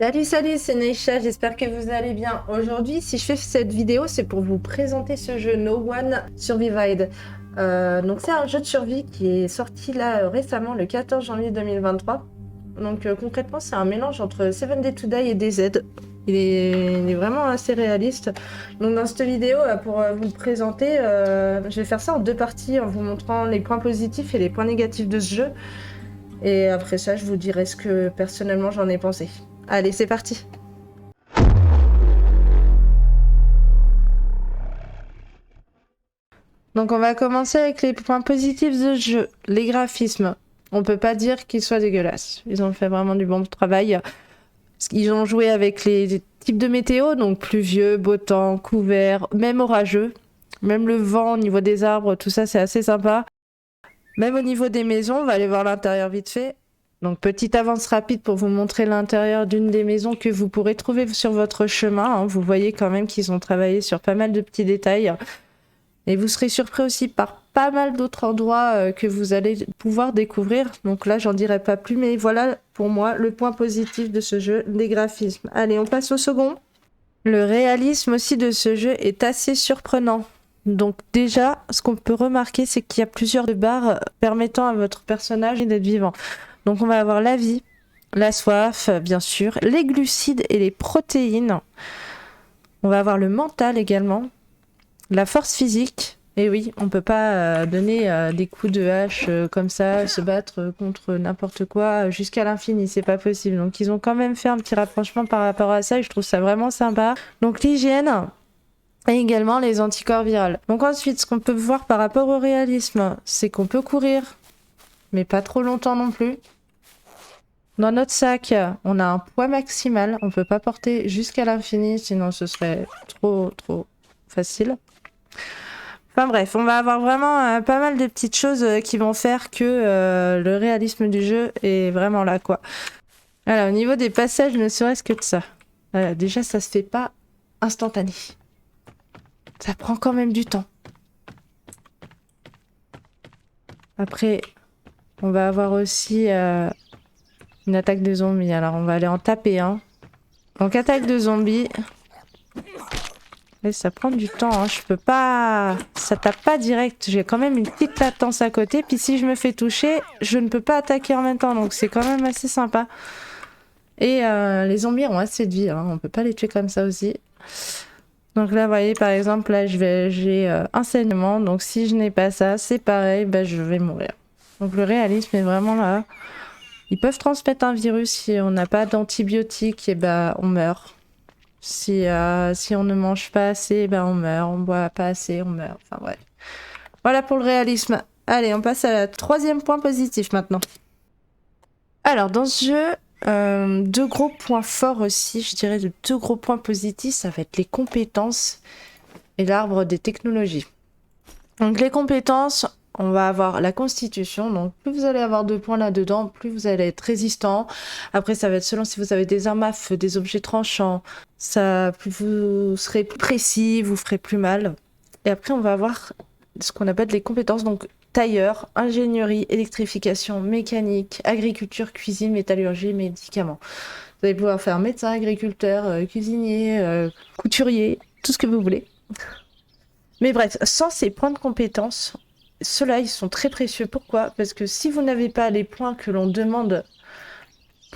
Salut, c'est Neisha, j'espère que vous allez bien. Aujourd'hui, si je fais cette vidéo, c'est pour vous présenter ce jeu No One Survived. Donc c'est un jeu de survie qui est sorti là récemment, le 14 janvier 2023. Donc concrètement, c'est un mélange entre Seven Day to Die et DayZ. Il est vraiment assez réaliste. Donc dans cette vidéo, pour vous le présenter, je vais faire ça en deux parties en vous montrant les points positifs et les points négatifs de ce jeu. Et après ça, je vous dirai ce que personnellement j'en ai pensé. Allez, c'est parti! Donc on va commencer avec les points positifs de ce jeu. Les graphismes. On peut pas dire qu'ils soient dégueulasses. Ils ont fait vraiment du bon travail. Ils ont joué avec les types de météo, donc pluvieux, beau temps, couvert, même orageux. Même le vent au niveau des arbres, tout ça c'est assez sympa. Même au niveau des maisons, on va aller voir l'intérieur vite fait. Donc petite avance rapide pour vous montrer l'intérieur d'une des maisons que vous pourrez trouver sur votre chemin. Vous voyez quand même qu'ils ont travaillé sur pas mal de petits détails. Et vous serez surpris aussi par pas mal d'autres endroits que vous allez pouvoir découvrir. Donc là, j'en dirai pas plus, mais voilà pour moi le point positif de ce jeu, les graphismes. Allez, on passe au second. Le réalisme aussi de ce jeu est assez surprenant. Donc déjà, ce qu'on peut remarquer, c'est qu'il y a plusieurs barres permettant à votre personnage d'être vivant. Donc on va avoir la vie, la soif, bien sûr, les glucides et les protéines. On va avoir le mental également. La force physique, et oui, on peut pas donner des coups de hache comme ça, se battre contre n'importe quoi jusqu'à l'infini, c'est pas possible. Donc ils ont quand même fait un petit rapprochement par rapport à ça et je trouve ça vraiment sympa. Donc l'hygiène et également les anticorps viraux. Donc ensuite, ce qu'on peut voir par rapport au réalisme, c'est qu'on peut courir, mais pas trop longtemps non plus. Dans notre sac, on a un poids maximal, on peut pas porter jusqu'à l'infini, sinon ce serait trop facile. Enfin bref, on va avoir vraiment pas mal de petites choses qui vont faire que le réalisme du jeu est vraiment là, quoi. Alors, au niveau des passages, ne serait-ce que de ça. Déjà, ça se fait pas instantané. Ça prend quand même du temps. Après, on va avoir aussi une attaque de zombies. Alors, on va aller en taper un. Donc, attaque de zombies. Et ça prend du temps, hein. Je peux pas... Ça tape pas direct. J'ai quand même une petite latence à côté. Puis si je me fais toucher, je ne peux pas attaquer en même temps. Donc c'est quand même assez sympa. Et les zombies ont assez de vie, hein. On peut pas les tuer comme ça aussi. Donc là, vous voyez, par exemple, là, j'ai un saignement. Donc si je n'ai pas ça, c'est pareil, bah, je vais mourir. Donc le réalisme est vraiment là. Ils peuvent transmettre un virus si on n'a pas d'antibiotiques, et bah on meurt. Si on ne mange pas assez, ben on meurt. On boit pas assez, on meurt. Enfin bref. Voilà pour le réalisme. Allez, on passe à la troisième point positif maintenant. Alors, dans ce jeu, deux gros points forts aussi, je dirais de deux gros points positifs, ça va être les compétences et l'arbre des technologies. Donc les compétences, on va avoir la constitution, donc plus vous allez avoir de points là-dedans, plus vous allez être résistant. Après, ça va être selon si vous avez des armes à feu, des objets tranchants, ça, plus vous serez plus précis, vous ferez plus mal. Et après, on va avoir ce qu'on appelle les compétences, donc tailleur, ingénierie, électrification, mécanique, agriculture, cuisine, métallurgie, médicaments. Vous allez pouvoir faire médecin, agriculteur, cuisinier, couturier, tout ce que vous voulez. Mais bref, sans ces points de compétence, ceux-là, ils sont très précieux. Pourquoi? Parce que si vous n'avez pas les points que l'on demande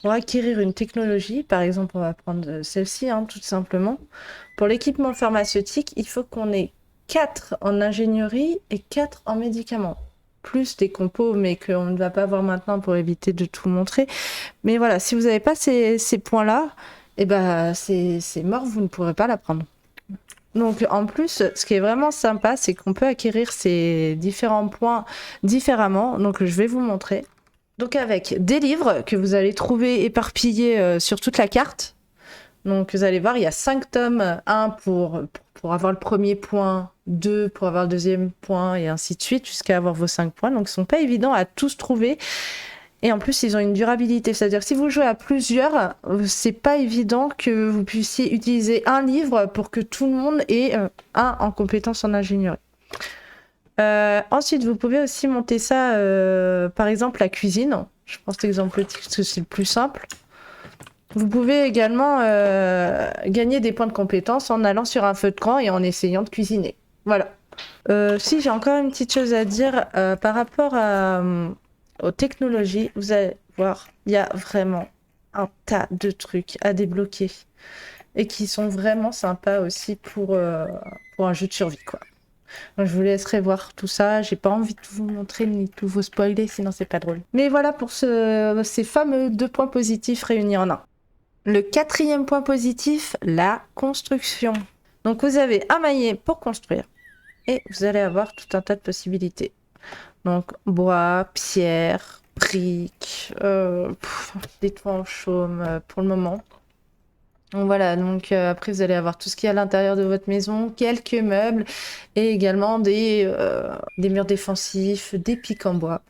pour acquérir une technologie, par exemple, on va prendre celle-ci, hein, tout simplement. Pour l'équipement pharmaceutique, il faut qu'on ait 4 en ingénierie et 4 en médicaments. Plus des compos, mais qu'on ne va pas voir maintenant pour éviter de tout montrer. Mais voilà, si vous n'avez pas ces points-là, eh ben, c'est mort, vous ne pourrez pas l'apprendre. Donc en plus, ce qui est vraiment sympa, c'est qu'on peut acquérir ces différents points différemment. Donc je vais vous montrer. Donc avec des livres que vous allez trouver éparpillés sur toute la carte. Donc vous allez voir, il y a 5 tomes. 1 pour avoir le premier point, 2 pour avoir le deuxième point, et ainsi de suite, jusqu'à avoir vos 5 points. Donc ils sont pas évidents à tous trouver. Et en plus, ils ont une durabilité. C'est-à-dire que si vous jouez à plusieurs, c'est pas évident que vous puissiez utiliser un livre pour que tout le monde ait un en compétence en ingénierie. Ensuite, vous pouvez aussi monter ça, par exemple, la cuisine. Je pense l'exemple que c'est le plus simple. Vous pouvez également gagner des points de compétence en allant sur un feu de camp et en essayant de cuisiner. Voilà. Si j'ai encore une petite chose à dire par rapport aux technologies, vous allez voir, il y a vraiment un tas de trucs à débloquer et qui sont vraiment sympas aussi pour un jeu de survie, quoi. Donc, je vous laisserai voir tout ça. J'ai pas envie de tout vous montrer ni de tout vous spoiler, sinon c'est pas drôle. Mais voilà pour ces fameux 2 points positifs réunis en un. Le 4e point positif, la construction. Donc vous avez un maillet pour construire et vous allez avoir tout un tas de possibilités. Donc bois, pierre, briques, des toits en chaume pour le moment. Donc voilà, donc après vous allez avoir tout ce qu'il y a à l'intérieur de votre maison, quelques meubles et également des murs défensifs, des pics en bois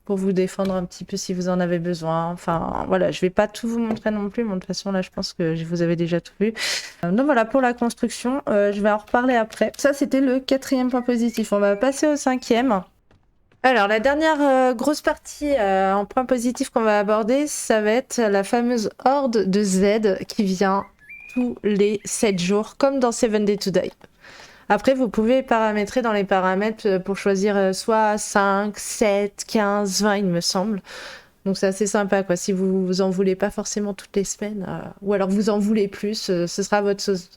pour vous défendre un petit peu si vous en avez besoin. Enfin voilà, je vais pas tout vous montrer non plus, mais de toute façon là je pense que vous avez déjà tout vu. Donc voilà pour la construction, je vais en reparler après. Ça c'était le 4e point positif, on va passer au 5e. Alors, la dernière grosse partie en point positif qu'on va aborder, ça va être la fameuse horde de Z qui vient tous les 7 jours, comme dans 7 Days to Die. Après, vous pouvez paramétrer dans les paramètres pour choisir soit 5, 7, 15, 20, il me semble. Donc c'est assez sympa, quoi. Si vous en voulez pas forcément toutes les semaines, ou alors vous en voulez plus, ce sera votre sauce.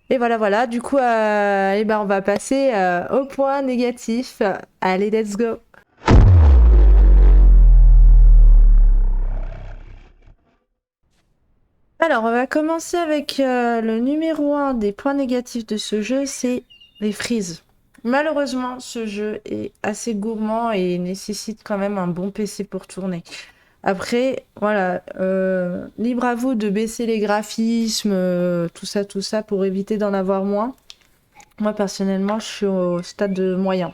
Et voilà, voilà. Du coup, eh ben, on va passer au point négatif. Allez, let's go. Alors, on va commencer avec le numéro 1 des points négatifs de ce jeu, c'est les freezes. Malheureusement, ce jeu est assez gourmand et nécessite quand même un bon PC pour tourner. Après, voilà, libre à vous de baisser les graphismes, tout ça, pour éviter d'en avoir moins. Moi, personnellement, je suis au stade de moyen.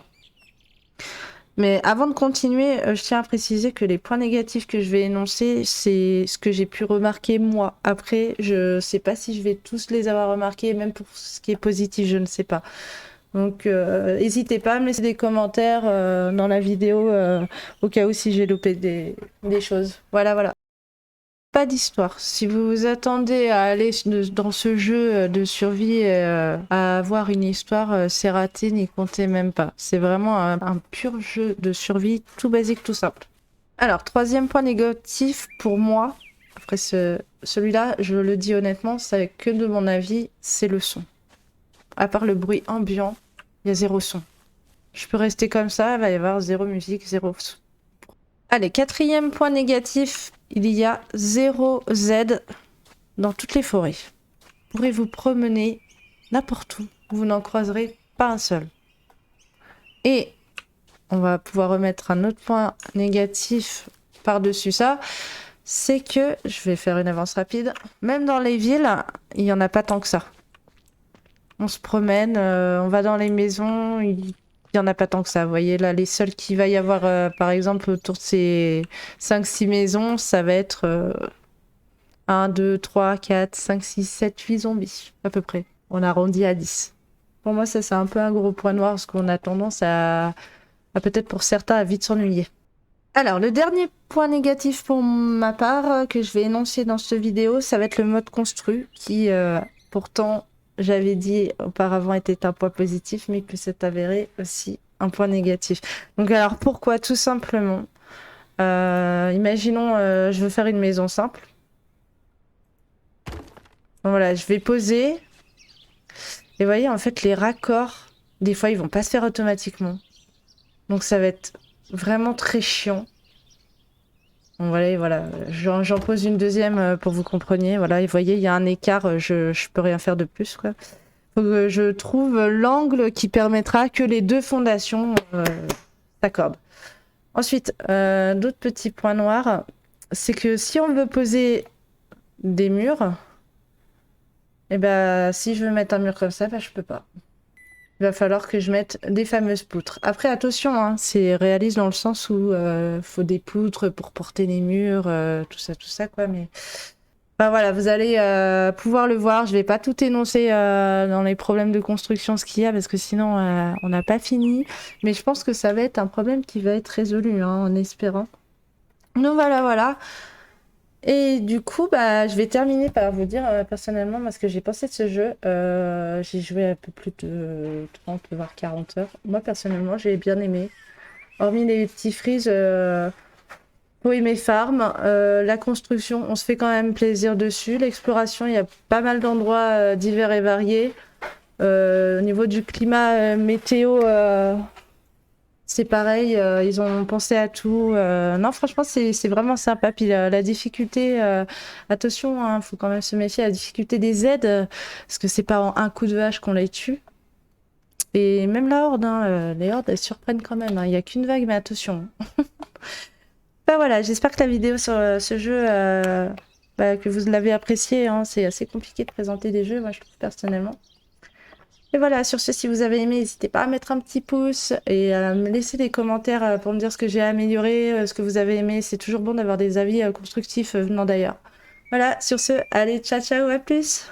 Mais avant de continuer, je tiens à préciser que les points négatifs que je vais énoncer, c'est ce que j'ai pu remarquer moi. Après, je sais pas si je vais tous les avoir remarqués, même pour ce qui est positif, je ne sais pas. Donc, n'hésitez pas à me laisser des commentaires dans la vidéo, au cas où si j'ai loupé des choses. Voilà, voilà. Pas d'histoire. Si vous vous attendez à aller dans ce jeu de survie à avoir une histoire, c'est raté, n'y comptez même pas. C'est vraiment un pur jeu de survie, tout basique, tout simple. Alors, 3e point négatif pour moi, après celui-là, je le dis honnêtement, c'est que de mon avis, c'est le son. À part le bruit ambiant, il y a 0 son. Je peux rester comme ça, il va y avoir 0 musique, 0 son. Allez, 4e point négatif, il y a 0 Z dans toutes les forêts. Vous pourrez vous promener n'importe où, vous n'en croiserez pas un seul. Et on va pouvoir remettre un autre point négatif par-dessus ça, c'est que, je vais faire une avance rapide, même dans les villes, il n'y en a pas tant que ça. On se promène, on va dans les maisons, il n'y en a pas tant que ça. Vous voyez, là, les seuls qu'il va y avoir, par exemple, autour de ces 5-6 maisons, ça va être 1, 2, 3, 4, 5, 6, 7, 8 zombies, à peu près. On arrondit à 10. Pour moi, ça, c'est un peu un gros point noir, parce qu'on a tendance à peut-être pour certains, à vite s'ennuyer. Alors, le dernier point négatif pour ma part, que je vais énoncer dans cette vidéo, ça va être le mode construit, qui, pourtant, j'avais dit auparavant était un point positif, mais que s'est avéré aussi un point négatif. Donc alors pourquoi? Tout simplement, imaginons je veux faire une maison simple. Donc, voilà, je vais poser. Et vous voyez, en fait, les raccords, des fois, ils vont pas se faire automatiquement. Donc ça va être vraiment très chiant. Donc voilà, j'en pose une deuxième pour que vous compreniez. Voilà, et vous voyez, il y a un écart, je peux rien faire de plus, quoi. Faut que je trouve l'angle qui permettra que les deux fondations s'accordent. Ensuite, d'autres petits points noirs, c'est que si on veut poser des murs, et ben si je veux mettre un mur comme ça, je peux pas. Il va falloir que je mette des fameuses poutres. Après, attention, hein, c'est réaliste dans le sens où faut des poutres pour porter les murs, tout ça, quoi, mais... Enfin, voilà, vous allez pouvoir le voir. Je vais pas tout énoncer dans les problèmes de construction ce qu'il y a parce que sinon on n'a pas fini. Mais je pense que ça va être un problème qui va être résolu, hein, en espérant. Donc voilà. Et du coup, bah, je vais terminer par vous dire personnellement moi, ce que j'ai pensé de ce jeu. J'ai joué un peu plus de 30 voire 40 heures. Moi, personnellement, j'ai bien aimé. Hormis les petits frises, faut aimer Farm. La construction, on se fait quand même plaisir dessus. L'exploration, il y a pas mal d'endroits divers et variés. Au niveau du climat, météo, c'est pareil, ils ont pensé à tout. Non, franchement, c'est vraiment sympa. Puis la difficulté, attention, hein, faut quand même se méfier, la difficulté des aides, parce que c'est pas en un coup de vache qu'on les tue. Et même la horde, hein, les hordes, elles surprennent quand même. Hein. Il n'y a qu'une vague, mais attention. Bah voilà, j'espère que la vidéo sur ce jeu, bah, que vous l'avez apprécié. Hein. C'est assez compliqué de présenter des jeux, moi je trouve personnellement. Et voilà, sur ce, si vous avez aimé, n'hésitez pas à mettre un petit pouce et à me laisser des commentaires pour me dire ce que j'ai amélioré, ce que vous avez aimé. C'est toujours bon d'avoir des avis constructifs venant d'ailleurs. Voilà, sur ce, allez, ciao ciao, à plus!